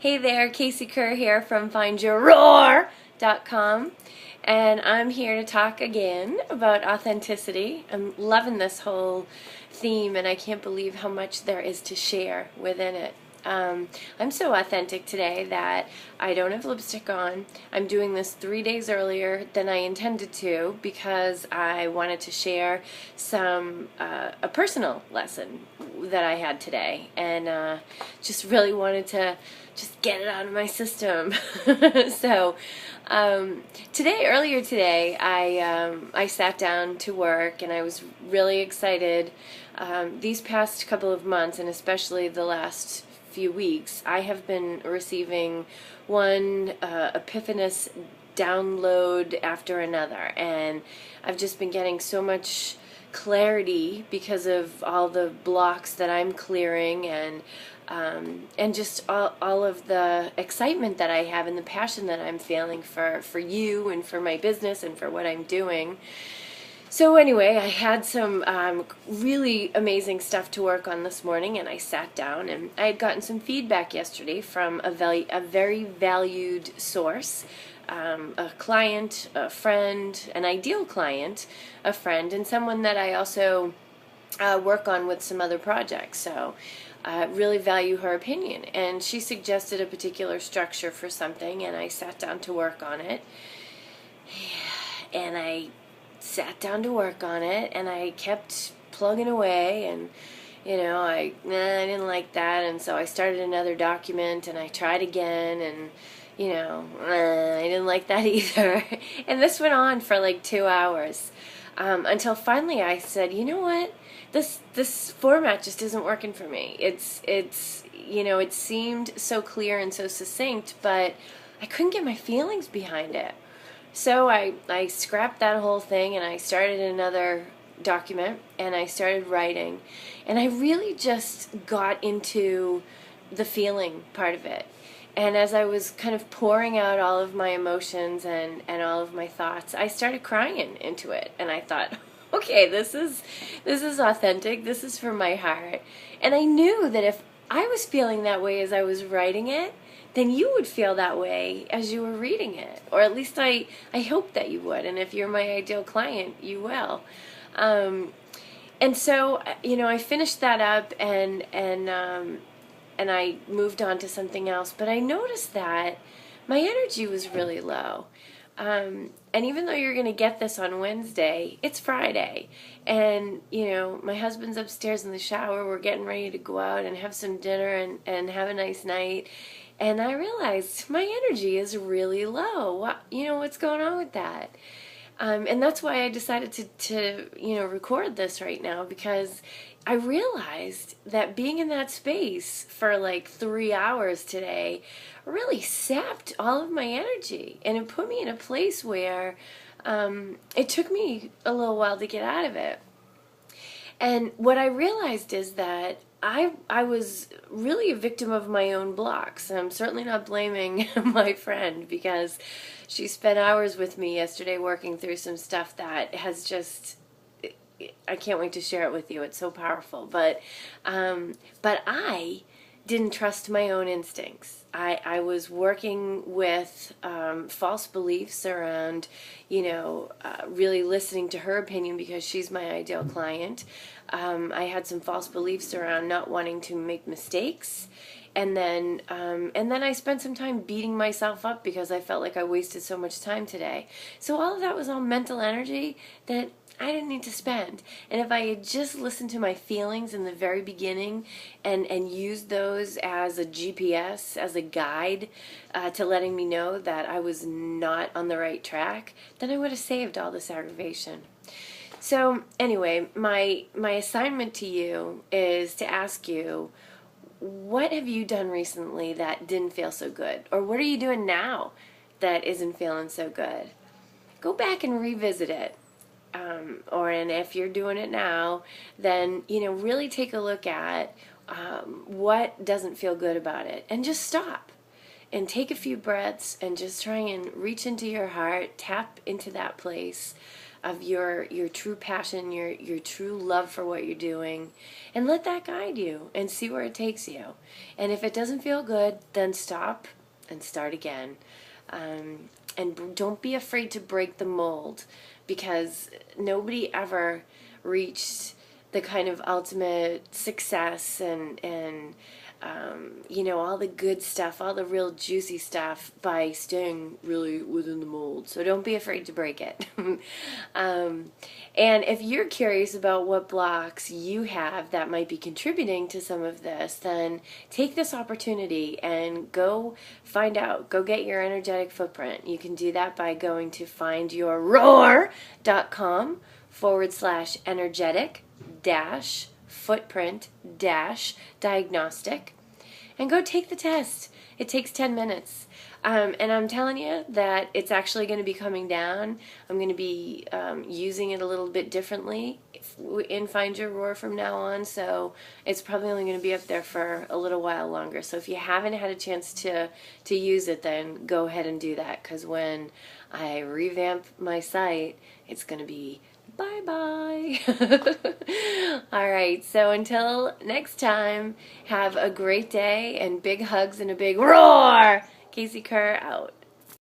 Hey there, Casey Kerr here from FindYourRoar.com, and I'm here to talk again about authenticity. I'm loving this whole theme, and I can't believe how much there is to share within it. I'm so authentic today that I don't have lipstick on. I'm doing this 3 days earlier than I intended to because I wanted to share a personal lesson that I had today, and just really wanted to just get it out of my system. So earlier today, I sat down to work, and I was really excited. These past couple of months, and especially the last few weeks, I have been receiving one epiphanous download after another, and I've just been getting so much clarity because of all the blocks that I'm clearing, and just all of the excitement that I have and the passion that I'm feeling for you and for my business and for what I'm doing. So anyway, I had some really amazing stuff to work on this morning, and I sat down, and I had gotten some feedback yesterday from a very valued source, a client, a friend, an ideal client, a friend, and someone that I also work on with some other projects. So really value her opinion, and she suggested a particular structure for something, and I sat down to work on it, and I kept plugging away, and I didn't like that, and so I started another document, and I tried again, and I didn't like that either. And this went on for like 2 hours, until finally I said, you know what, this format just isn't working for me. It seemed so clear and so succinct, but I couldn't get my feelings behind it. So I scrapped that whole thing, and I started another document, and I started writing, and I really just got into the feeling part of it. And as I was kind of pouring out all of my emotions and all of my thoughts, I started crying into it, and I thought, okay, this is authentic, this is from my heart. And I knew that if I was feeling that way as I was writing it, then you would feel that way as you were reading it, or at least I hope that you would, and if you're my ideal client, you will. And so, I finished that up, and I moved on to something else, but I noticed that my energy was really low. And even though you're going to get this on Wednesday, it's Friday, and my husband's upstairs in the shower. We're getting ready to go out and have some dinner and have a nice night. And I realized my energy is really low. What's going on with that? And that's why I decided to record this right now, because I realized that being in that space for like 3 hours today really sapped all of my energy, and it put me in a place where it took me a little while to get out of it. And what I realized is that I was really a victim of my own blocks. And I'm certainly not blaming my friend, because she spent hours with me yesterday working through some stuff that has just, I can't wait to share it with you. It's so powerful. But I didn't trust my own instincts. I was working with false beliefs around, really listening to her opinion because she's my ideal client. I had some false beliefs around not wanting to make mistakes. And then I spent some time beating myself up because I felt like I wasted so much time today. So all of that was all mental energy that I didn't need to spend. And if I had just listened to my feelings in the very beginning and used those as a GPS, as a guide to letting me know that I was not on the right track, then I would have saved all this aggravation. So anyway, my assignment to you is to ask you, what have you done recently that didn't feel so good? Or what are you doing now that isn't feeling so good? Go back and revisit it. And if you're doing it now, then, really take a look at what doesn't feel good about it. And just stop and take a few breaths and just try and reach into your heart, tap into that place. of your true passion, your true love for what you're doing, and let that guide you and see where it takes you. And if it doesn't feel good, then stop and start again. And don't be afraid to break the mold, because nobody ever reached the kind of ultimate success and all the good stuff, all the real juicy stuff, by staying really within the mold. So don't be afraid to break it. And if you're curious about what blocks you have that might be contributing to some of this, then take this opportunity and go find out. Go get your energetic footprint. You can do that by going to findyourroar.com/energetic footprint diagnostic, and go take the test. It takes 10 minutes. And I'm telling you that it's actually going to be coming down. I'm going to be using it a little bit differently in Find Your Roar from now on, so it's probably only going to be up there for a little while longer. So if you haven't had a chance to use it, then go ahead and do that, because when I revamp my site, it's going to be bye-bye. All right, so until next time, have a great day, and big hugs and a big roar. Casey Kerr out.